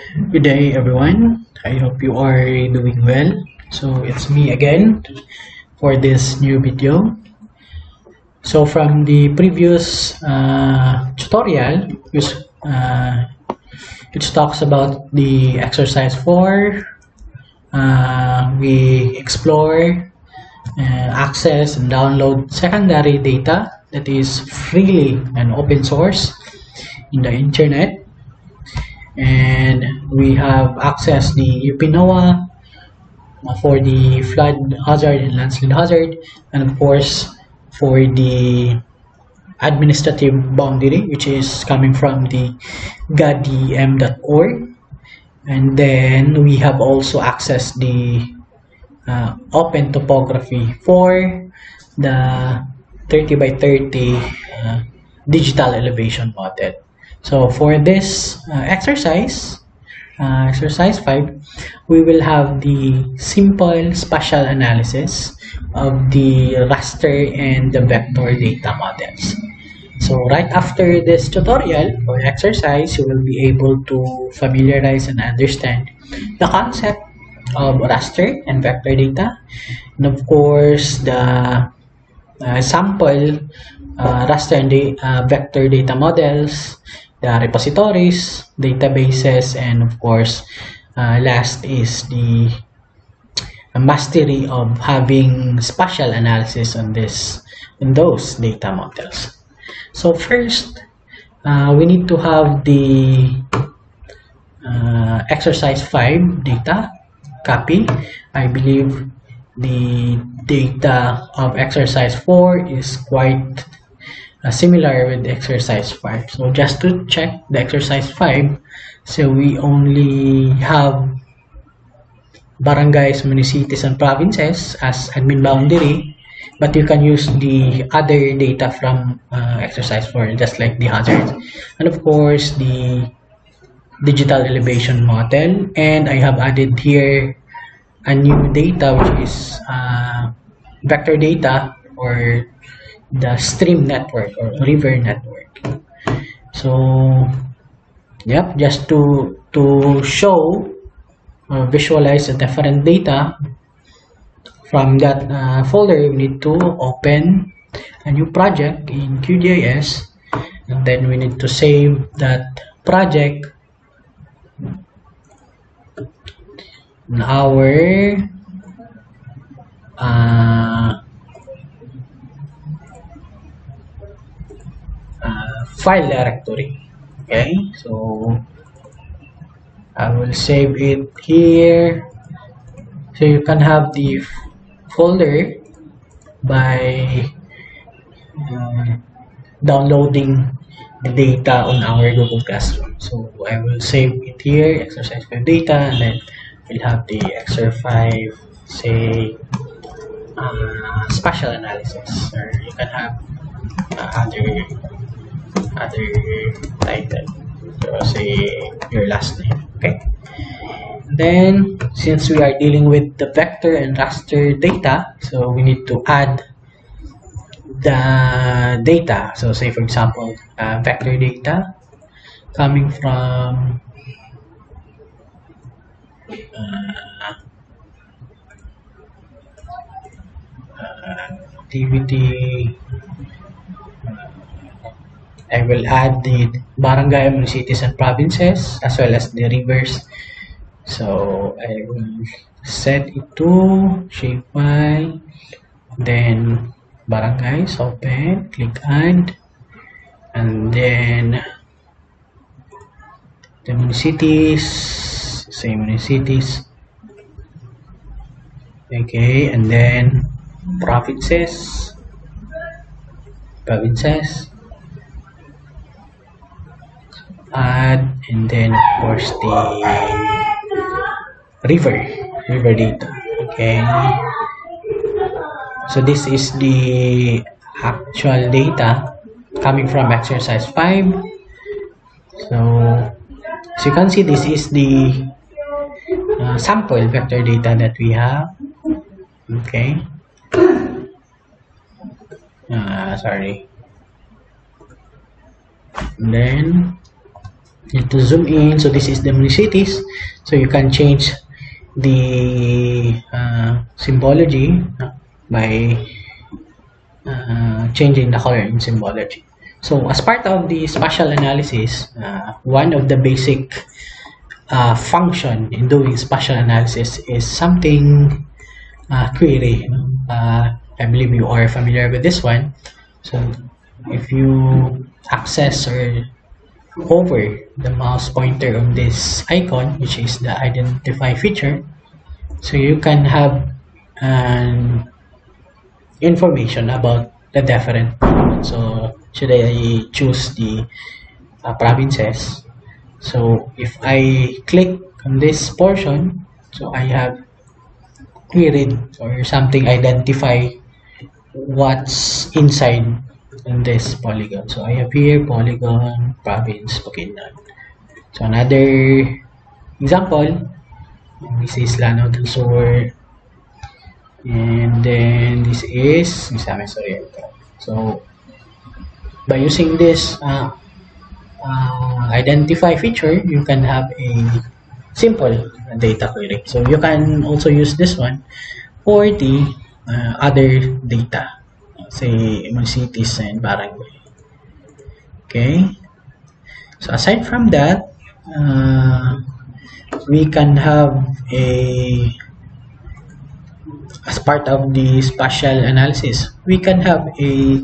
Good day, everyone. I hope you are doing well. So it's me again for this new video. So from the previous tutorial, which talks about the exercise 4, we explore, access and download secondary data that is freely and open source in the internet. And we have accessed the UPNOAA for the flood hazard and landslide hazard, and of course for the administrative boundary, which is coming from the gadm.org. And then we have also accessed the open topography for the 30 by 30 digital elevation model. So for this exercise 5, we will have the simple spatial analysis of the raster and the vector data models. So right after this tutorial or exercise, you will be able to familiarize and understand the concept of raster and vector data, and of course the sample raster and vector data models, the repositories, databases, and of course last is the mastery of having spatial analysis on those data models. So first, we need to have the exercise 5 data copy. I believe the data of exercise 4 is quite similar with exercise 5. So just to check the exercise 5, so we only have barangays, municipalities, and provinces as admin boundary, but you can use the other data from exercise 4, just like the hazards, and of course the digital elevation model. And I have added here a new data, which is vector data or the stream network or river network. So yep, just to show visualize the different data from that folder, we need to open a new project in QGIS, and then we need to save that project in our file directory. Okay, so I will save it here, so you can have the folder by downloading the data on our Google Classroom. So I will save it here, exercise 5 data, and then we'll have the exercise 5, say spatial analysis, or you can have other title, so say your last name. Okay, then since we are dealing with the vector and raster data, so we need to add the data. So say for example vector data coming from activity, I will add the barangay, municipalities, and provinces, as well as the rivers. So I will set it to shapefile, then barangays, open, click add, and then the municipalities, say municipalities. Okay, and then provinces, add, and then of course the river data. Okay, so this is the actual data coming from exercise 5. So as you can see, this is the sample vector data that we have. Okay, sorry. And then You need to zoom in. So this is the municities. So you can change the symbology by changing the color in symbology. So as part of the spatial analysis, one of the basic function in doing spatial analysis is something query. I believe you are familiar with this one. So if you access or hover the mouse pointer on this icon, which is the identify feature, so you can have information about the different. So should I choose the provinces? So if I click on this portion, so I have queried or something identify what's inside in this polygon. So I have here polygon province Bukidnon. So another example, this is Lanao del Sur, and then this is Misamis Oriental. So by using this identify feature, you can have a simple data query. So you can also use this one for the other data, say municipios and barangay. Okay, so aside from that, we can have as part of the spatial analysis, we can have a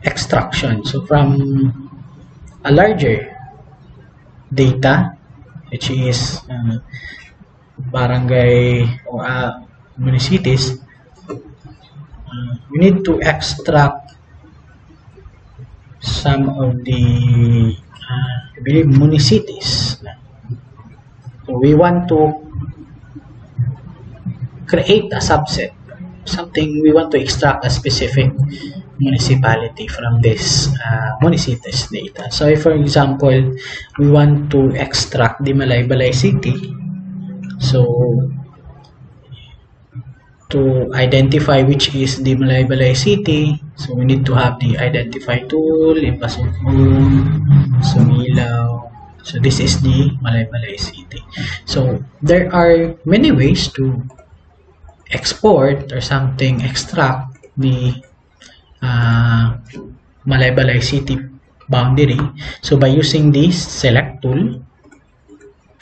extraction. So from a larger data, which is barangay or municipios, we need to extract some of the I believe municipios. So we want to create a subset, something we want to extract a specific municipality from this municipios data. So if, for example, we want to extract the Malaybalay City, so to identify which is the Malaybalay City, so we need to have the identify tool, Impasugong, Sumilaw. So this is the Malaybalay City. So there are many ways to export or something, extract the Malaybalay City boundary. So by using this select tool,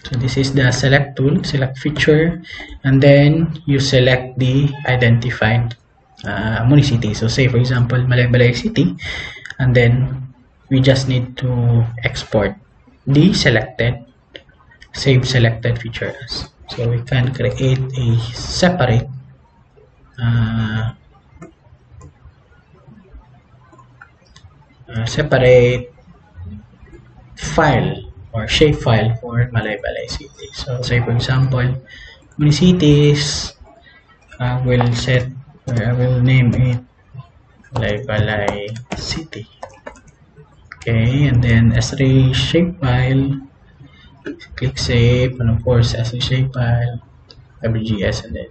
so this is the select tool, select feature, and then you select the identified municipality. So say for example Malaybalay City, and then we just need to export the selected, save selected features. So we can create a separate separate file or shape file for Malaybalay City. So say for example municipios, I will set, or I will name it Malaybalay City. Okay, and then S3 shapefile, click save, and of course S3 shapefile, WGS, and then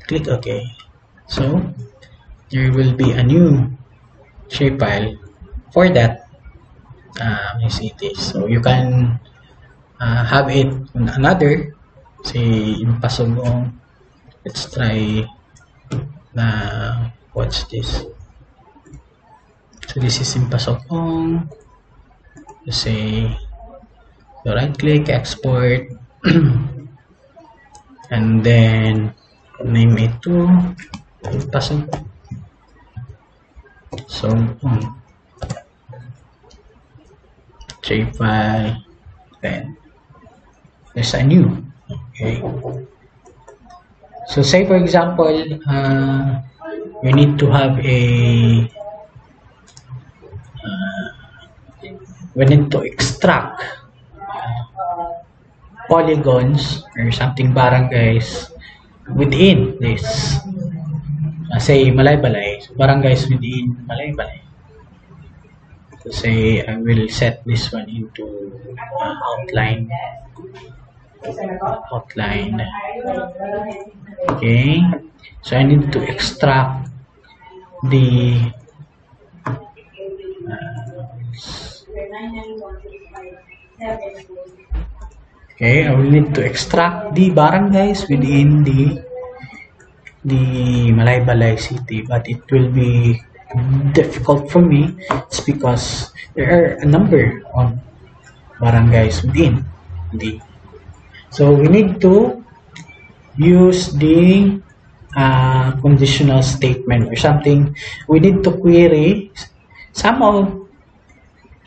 click OK. So there will be a new shapefile for that municipality. So you can have it on another, say Impasugong. Let's try what's this? So this is Impasugong. Let's say, so right click, export, and then name it to Impasugong. So shapefile, then there's a new. Okay, so say for example you need to have a we need to extract polygons or something, barangays within this say Malaybalay, so barangays within Malaybalay. So say I will set this one into outline. Okay, so I need to extract the Okay, I will need to extract the barangays within the Malaybalay city, but it will be difficult for me. It's because there are a number of barangays within the. So we need to use the conditional statement or something. We need to query some of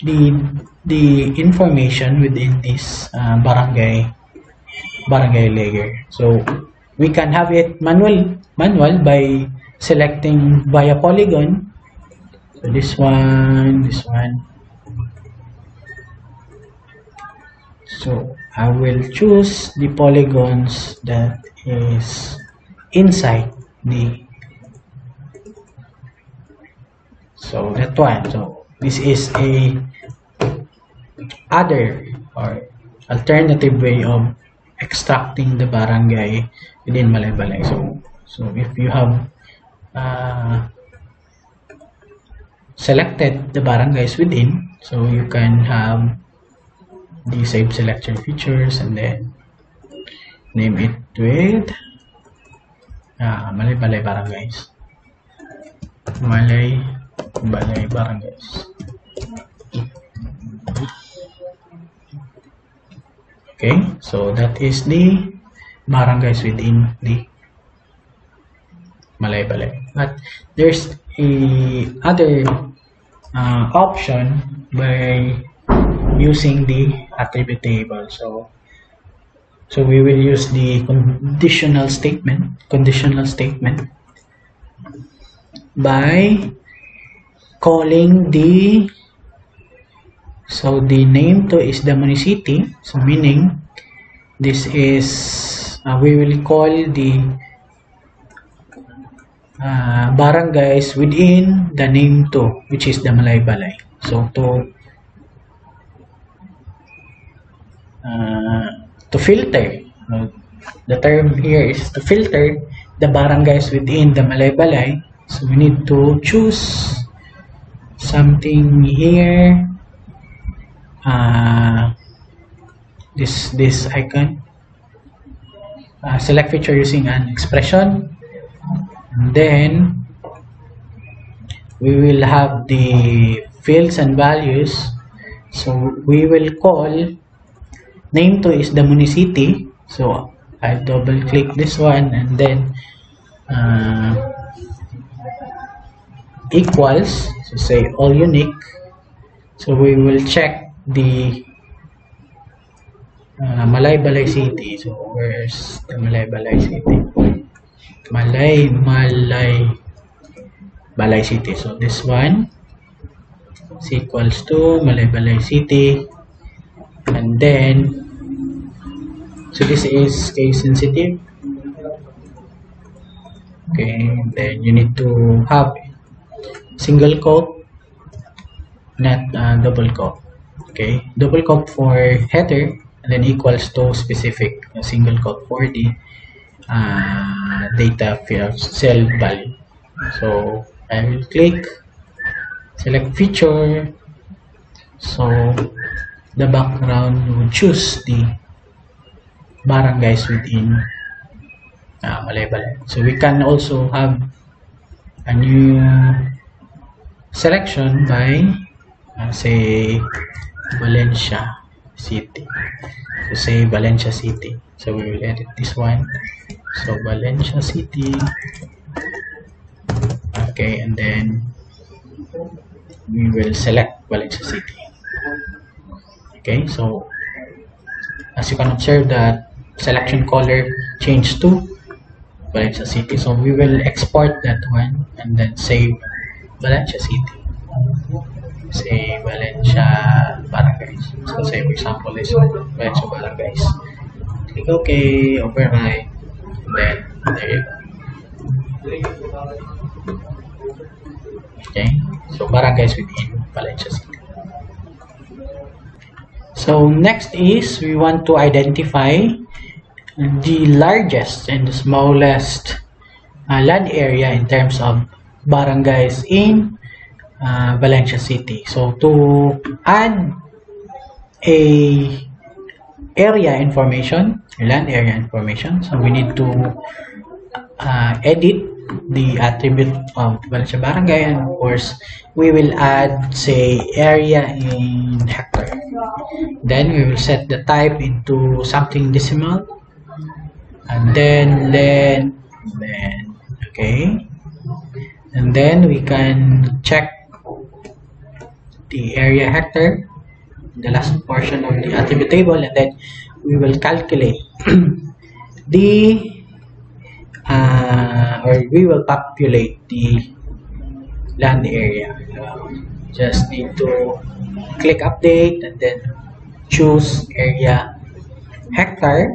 the information within this barangay layer. So we can have it manual by selecting via polygon. So this one. So I will choose the polygons that is inside the. So that one. So this is a other or alternative way of extracting the barangay within Malaybalay. So if you have selected the barangays within, so you can have the save selection features and then name it with Malaybalay barangays. Malaybalay barangays. Okay, so that is the barangays within the Malaybalay. But there's a other option by using the attribute table. So we will use the conditional statement by calling the name to is the municipality. So meaning this is we will call the barangays within the name to, which is the Malaybalay. So to filter, the term here is to filter the barangays within the Malaybalay. So we need to choose something here. This icon. Select feature using an expression. And then we will have the fields and values. So we will call name to is the municipality. So I double click this one and then equals, so say all unique. So we will check the Malaybalay city. So where's the Malaybalay city? Malaybalay city. So this one is equals to Malaybalay city, and then so this is case sensitive. Okay, then you need to have single quote, not double quote. Okay, double quote for header and then equals to specific, single quote for the data field cell value. So I will click select feature. So the background will choose the barangays within Malaybalay. So we can also have a new selection by say Valencia City. So say Valencia City. So we will edit this one. So Valencia City. Okay, and then we will select Valencia City. Okay, so as you can observe that selection color changed to Valencia City. So we will export that one and then save Valencia City. Say Valencia Barangays. So say for example this one, Valencia Barangays. Click OK, override, then there you go. Okay, so barangays within Valencia City. So next is we want to identify the largest and the smallest land area in terms of barangays in Valencia City. So to add a area information, land area information. So we need to edit the attribute of Valencia Barangay, and of course we will add, say, area in hectare. Then we will set the type into something decimal, and then okay, and then we can check the area hectare, the last portion of the attribute table, and then we will calculate the or we will populate the land area. Just need to click update and then choose area hectare.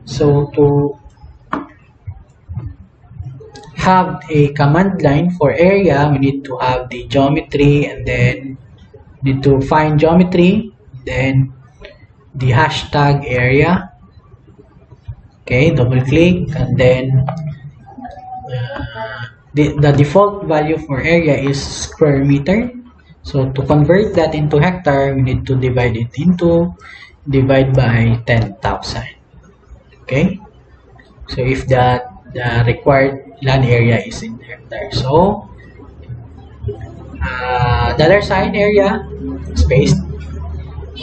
So to have a command line for area, we need to have the geometry, and then need to find geometry, then the hashtag area. Okay, double click, and then the default value for area is square meter. So to convert that into hectare, we need to divide by 10,000. Okay, so if the required land area is in hectare, so $sign area space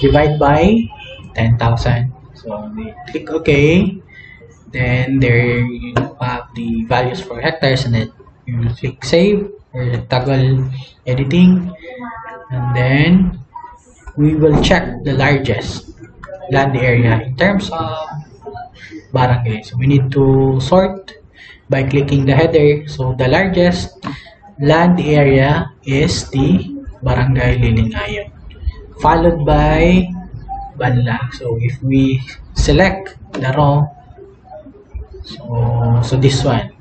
divide by 10,000. So we click OK. Then there you have the values for hectares, and then you will click save or toggle editing, and then we will check the largest land area in terms of barangay. So we need to sort by clicking the header. So the largest land area is the Barangay Lilingayon, followed by Banlag. So if we select the row, so this one,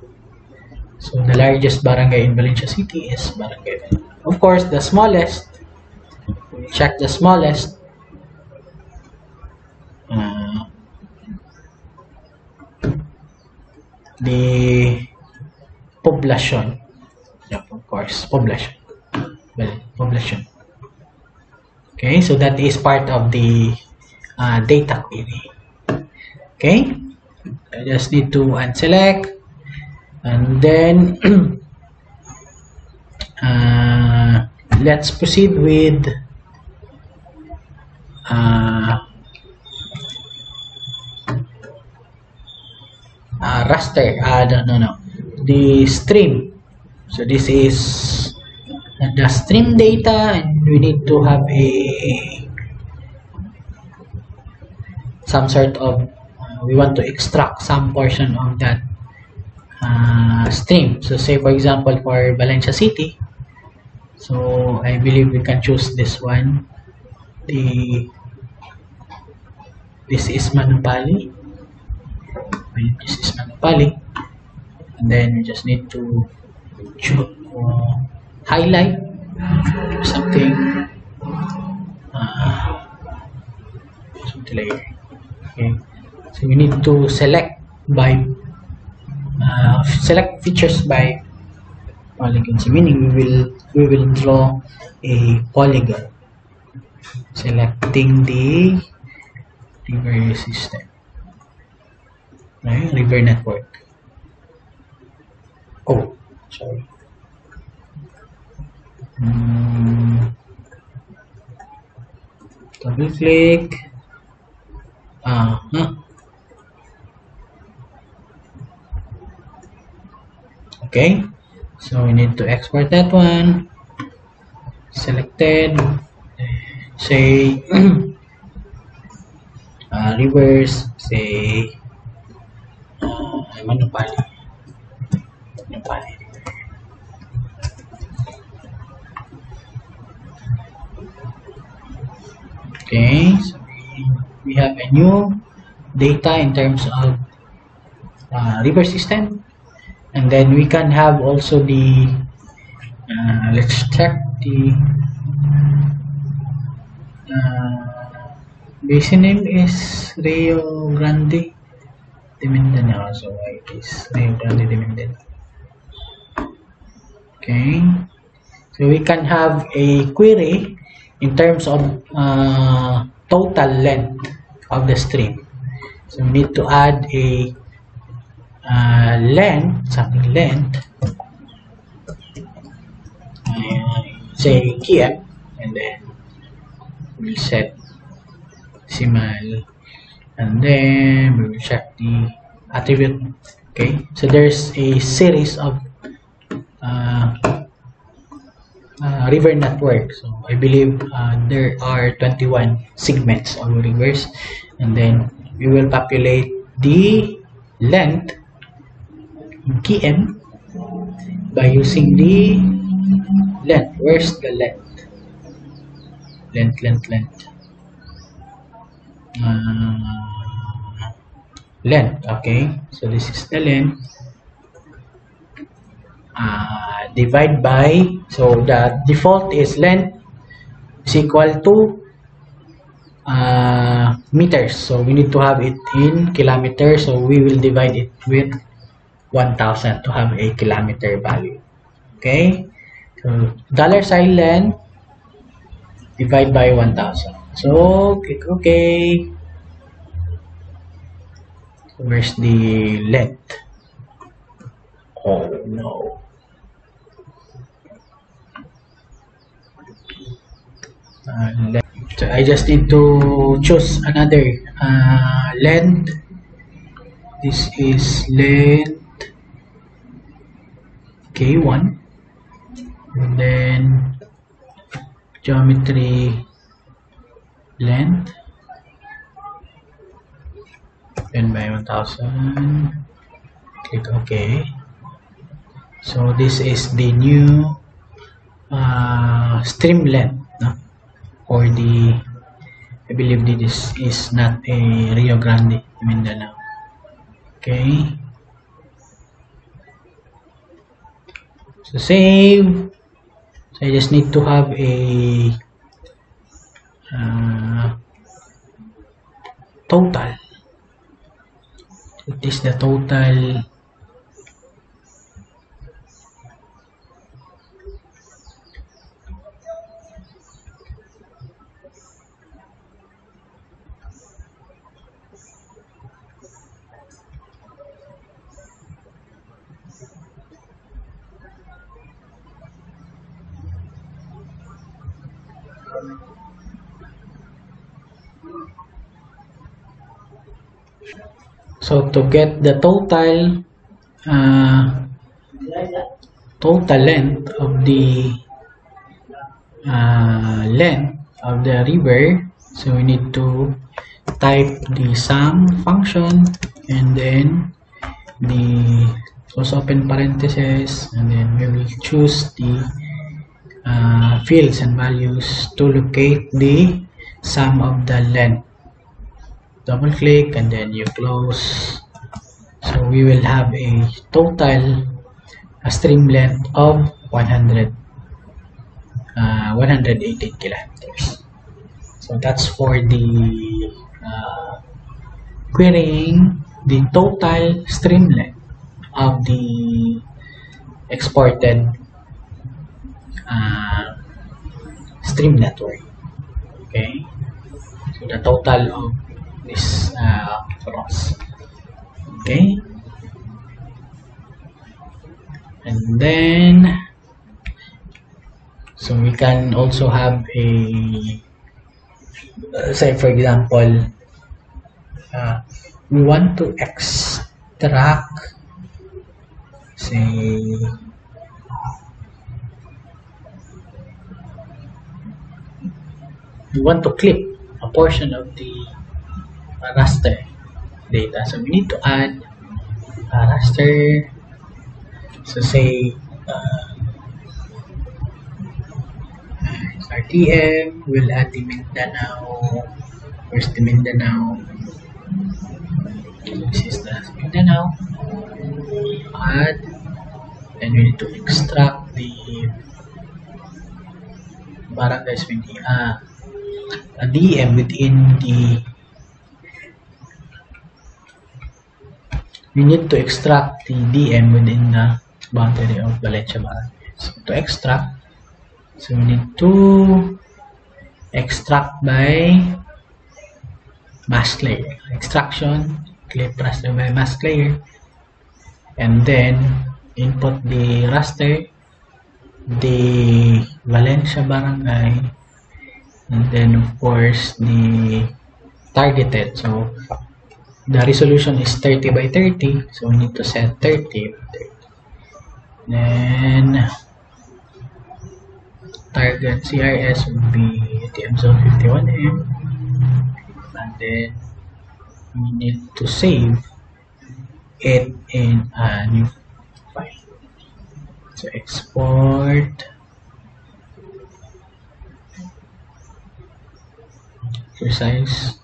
so the largest barangay in Valencia City is Barangay Banlag. Of course, the smallest, we check the smallest, the poblacion. Yep, of course, poblacion. Well, poblacion. Okay, so that is part of the data query. Okay, I just need to unselect, and then let's proceed with raster. No, the stream. So this is the stream data, and we need to have some sort of we want to extract some portion of that stream. So say for example for Valencia City, so I believe we can choose this one. This is Manupali. This is Manupali, and then we just need to choose, highlight something like that. Okay, so we need to select by select features by polygons, meaning we will draw a polygon selecting the river system, right? River network. Oh, sorry. Double click. Okay, so we need to export that one. Selected, say rivers, say Manupali. Okay, so we have a new data in terms of river system, and then we can have also the let's check the basin name is Rio Grande de Mindanao, so it is Rio Grande de Mindanao. Okay, so we can have a query in terms of total length of the stream. So we need to add a something length, say km, and then we'll set decimal, and then we will check the attribute. Okay, so there's a series of river network. So I believe there are 21 segments of rivers, and then we will populate the length in km by using the length. Where's the length? Length. Length. Okay, so this is the length. Divide by, so the default is length is equal to meters, so we need to have it in kilometers, so we will divide it with 1000 to have a kilometer value. Okay, so $sign length divide by 1000, so click OK. So where's the length? Oh no. So I just need to choose another length. This is length K1, and then geometry length, then by 1000, click OK. So this is the new stream length, no? Or the, I believe this is not a Rio Grande, Mindanao. Okay, so save. So I just need to have a total. It is the total So to get the total length of the river, so we need to type the sum function, and then the close open parentheses, and then we will choose the fields and values to locate the sum of the length. Double click and then you close. So we will have a total stream length of 118 kilometers. So that's for the querying the total stream length of the exported stream network. Okay, so the total of this cross. Okay, and then so we can also have a say for example we want to extract, say we want to clip a portion of the raster data, so we need to add a raster. So say RTM, we'll add the Mindanao. Where's the Mindanao? This is the Mindanao. Add, and we need to extract the barangays with a DM within the. We need to extract the DM within the boundary of Valencia Barangay. So to extract, so we need to extract by mask layer. Extraction, clip raster by mask layer, and then input the raster, the Valencia barangay, and then of course the targeted. So the resolution is 30 by 30, so we need to set 30 by 30. Then target CRS would be ATM zone 51M, and then we need to save it in a new file. So export, precise.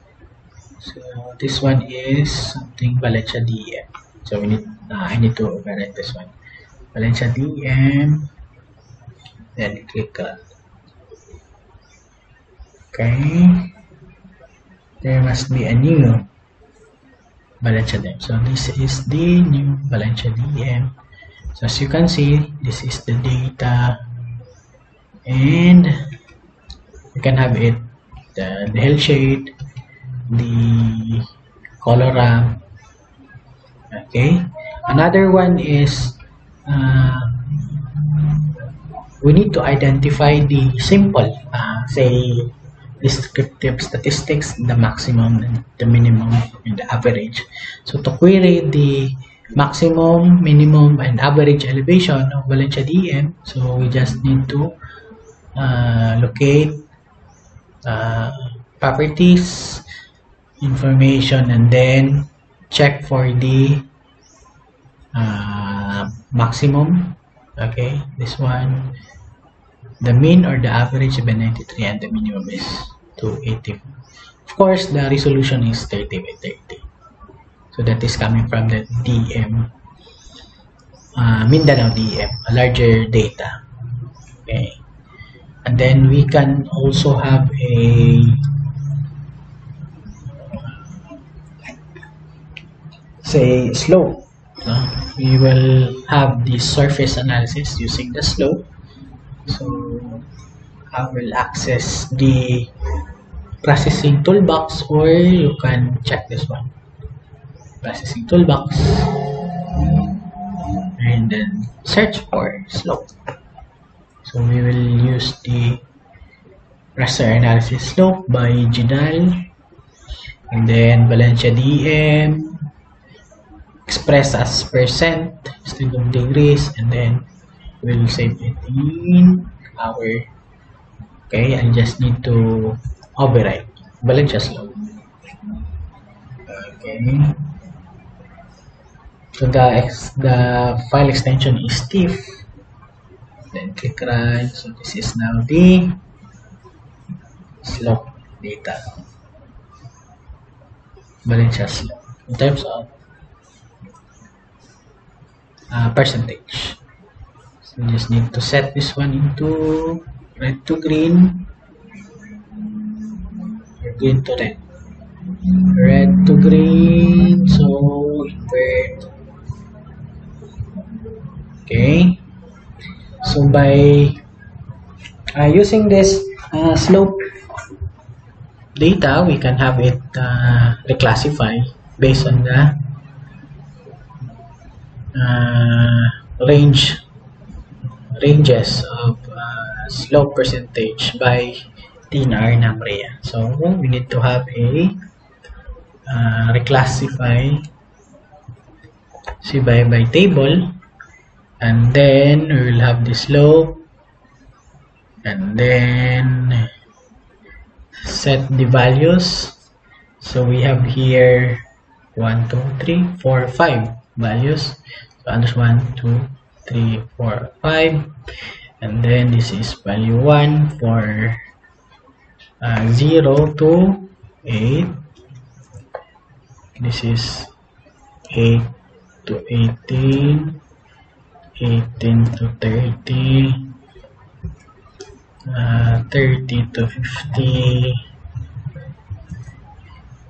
So this one is something Valencia DM. So we need I need to overwrite this one. Valencia DM. Then click okay. There must be a new Valencia DM. So this is the new Valencia DM. So as you can see, this is the data, and you can have it the hell shade, the color ramp. Okay. Another one is we need to identify the simple, say, descriptive statistics, the maximum, the minimum, and the average. So to query the maximum, minimum, and average elevation of Valencia DM, so we just need to locate properties, information, and then check for the maximum. Okay, this one, the mean or the average is 93 and the minimum is 280. Of course, the resolution is 30 by 30. So that is coming from the DM, Mindanao DM, a larger data. Okay, and then we can also have a say slope. We will have the surface analysis using the slope. So I will access the processing toolbox, or you can check this one, processing toolbox, and then search for slope. So we will use the raster analysis slope by Ginal, and then Valencia DM express as percent instead of degrees, and then we'll save it in our, okay, I just need to overwrite Valencia slope. Okay, so the file extension is TIFF, then click right. So this is now the slope data, Valencia slope in terms of percentage. So you just need to set this one into red to green, or green to red, red to green, so invert. Okay, so by using this slope data, we can have it reclassify based on the ranges of slope percentage by TNR NAMREA. So we need to have a reclassify by table, and then we will have the slope, and then set the values. So we have here 1, 2, 3, 4, 5 values. So others 1, 2, 3, 4, 5, and then this is value 1 for 0 to 8. This is 8 to 18, 18 to 30, 30 to 50,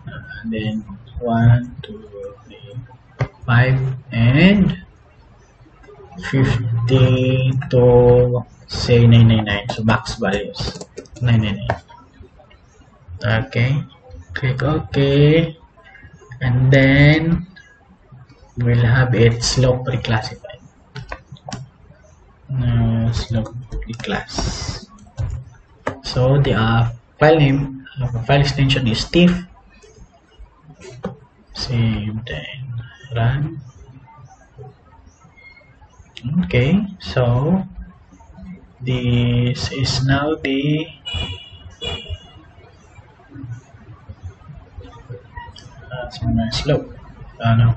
and then 1, 2, 3, 5, and 50 to say 999. So max values 999. Okay, Click OK, and then we'll have it slope reclassified. Slope reclass. So the file name, file extension is TIFF. Save, then run. Okay, so this is now the slope. No,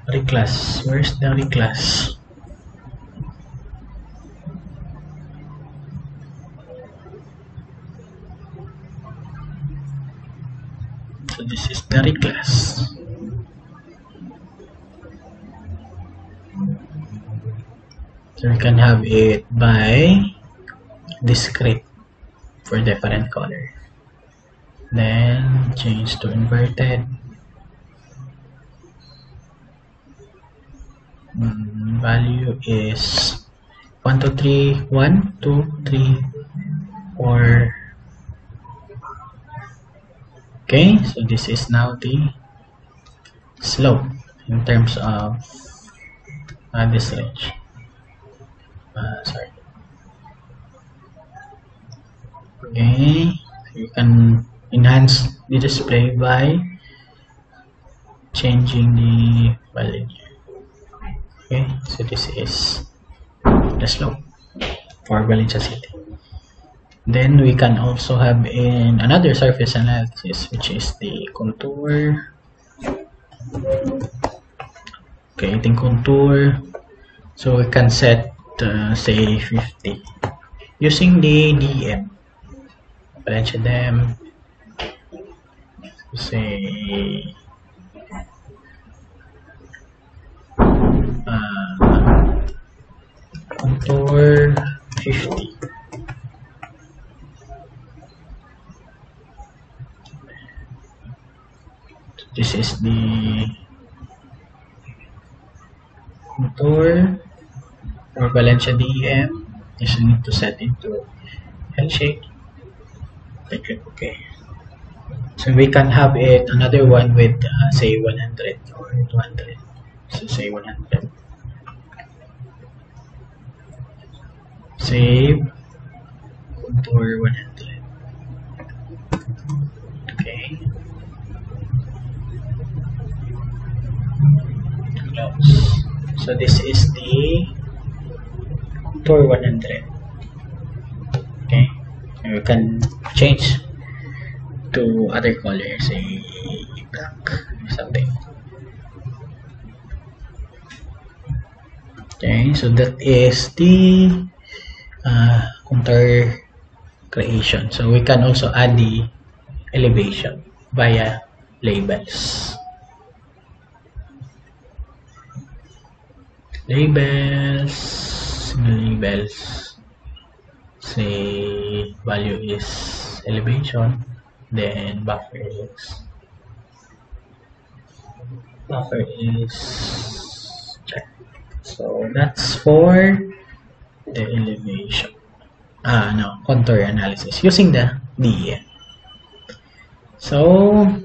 reclass. Where's the reclass? So this is the reclass. So we can have it by discrete for different color. Then change to inverted. Value is 1, 2, 3, 1, 2, 3, 4. Okay, so this is now the slope in terms of this range. Sorry. Okay, so you can enhance the display by changing the value. Okay, so this is the slope for Valencia City. Then we can also have in another surface analysis, which is the contour. Creating contour, so we can set say 50 using the DM. Valencia DM, say contour 50. This is the contour for Valencia DM. You just need to set it to L shape. Okay. So we can have it another one with say 100 or 200. So say 100. Save contour 100. Okay. Close. So this is the contour 100. Okay. And we can change to other colors, say black or something. Okay, so that is the contour creation. So we can also add the elevation via labels. Labels, say value is elevation, then buffer is check. So that's for the elevation. No, contour analysis using the DEM. So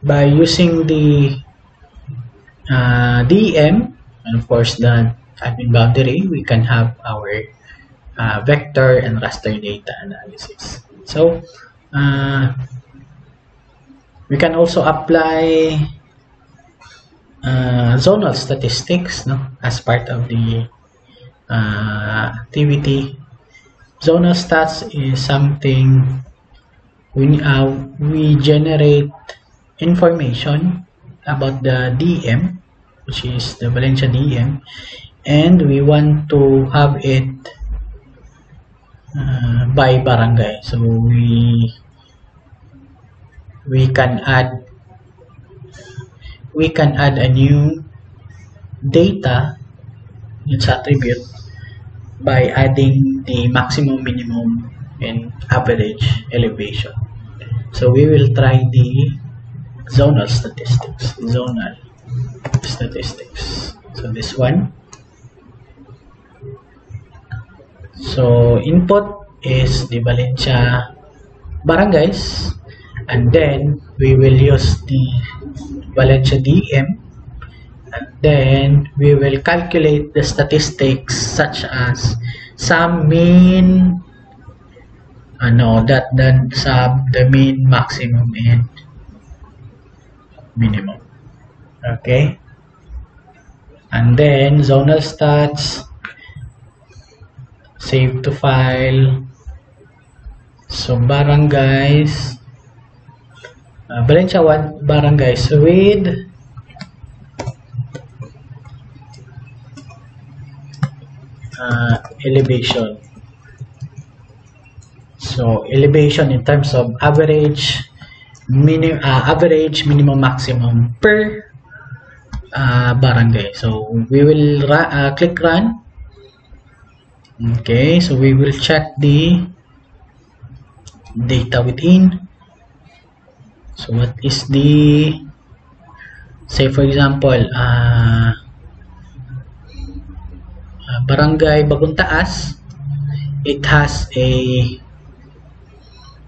by using the DEM and of course the admin boundary, we can have our vector and raster data analysis. So we can also apply zonal statistics, no, as part of the activity. Zonal stats is something we generate information about the DM, which is the Valencia DM, and we want to have it by barangay. So we can add a new data, its attribute, by adding the maximum, minimum, and average elevation. So we will try the zonal statistics. So this one. So input is the Valencia barangays, And then we will use the Valencia DM, and then we will calculate the statistics such as sum, mean, the mean, maximum, and minimum. Okay, and then zonal stats, save to file. So barangays, Valencia 1 barangays with elevation. So elevation in terms of average, minimum, maximum per barangay. So we will click run. Okay, so we will check the data within. So what is the, say for example, Barangay Bagong Taas, it has a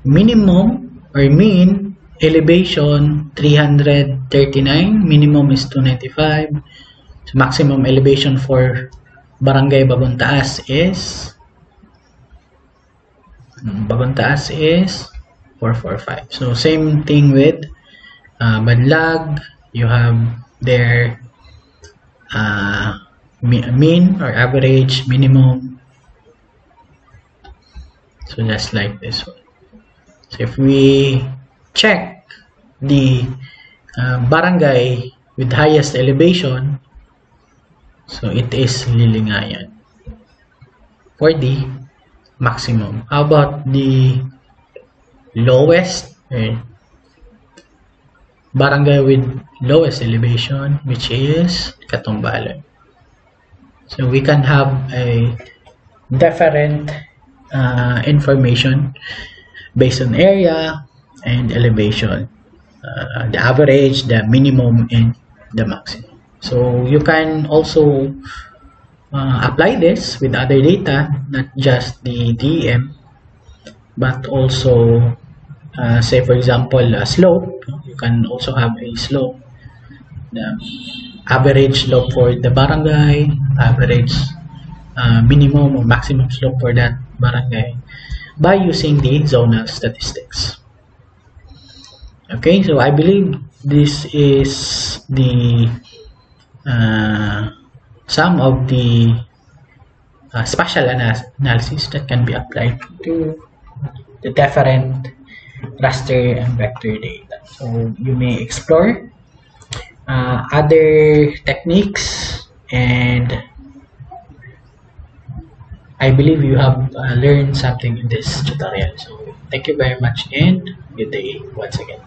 minimum or mean elevation 339, minimum is 295. So maximum elevation for Barangay Bagong Taas is 445. So same thing with Banlag, you have their mean or average, minimum. So just like this one. So if we check the barangay with highest elevation, so it is Lilingayan for the maximum. How about the lowest barangay with lowest elevation, which is Katumbalan? So we can have a different information based on area and elevation, the average, the minimum, and the maximum. So you can also apply this with other data, not just the DM, but also say for example a slope. You can also have a slope, the average slope for the barangay, average minimum or maximum slope for that barangay, by using the zonal statistics. Okay, so I believe this is the some of the spatial analysis that can be applied to the different raster and vector data. So you may explore other techniques, and I believe you have learned something in this tutorial. So thank you very much and good day once again.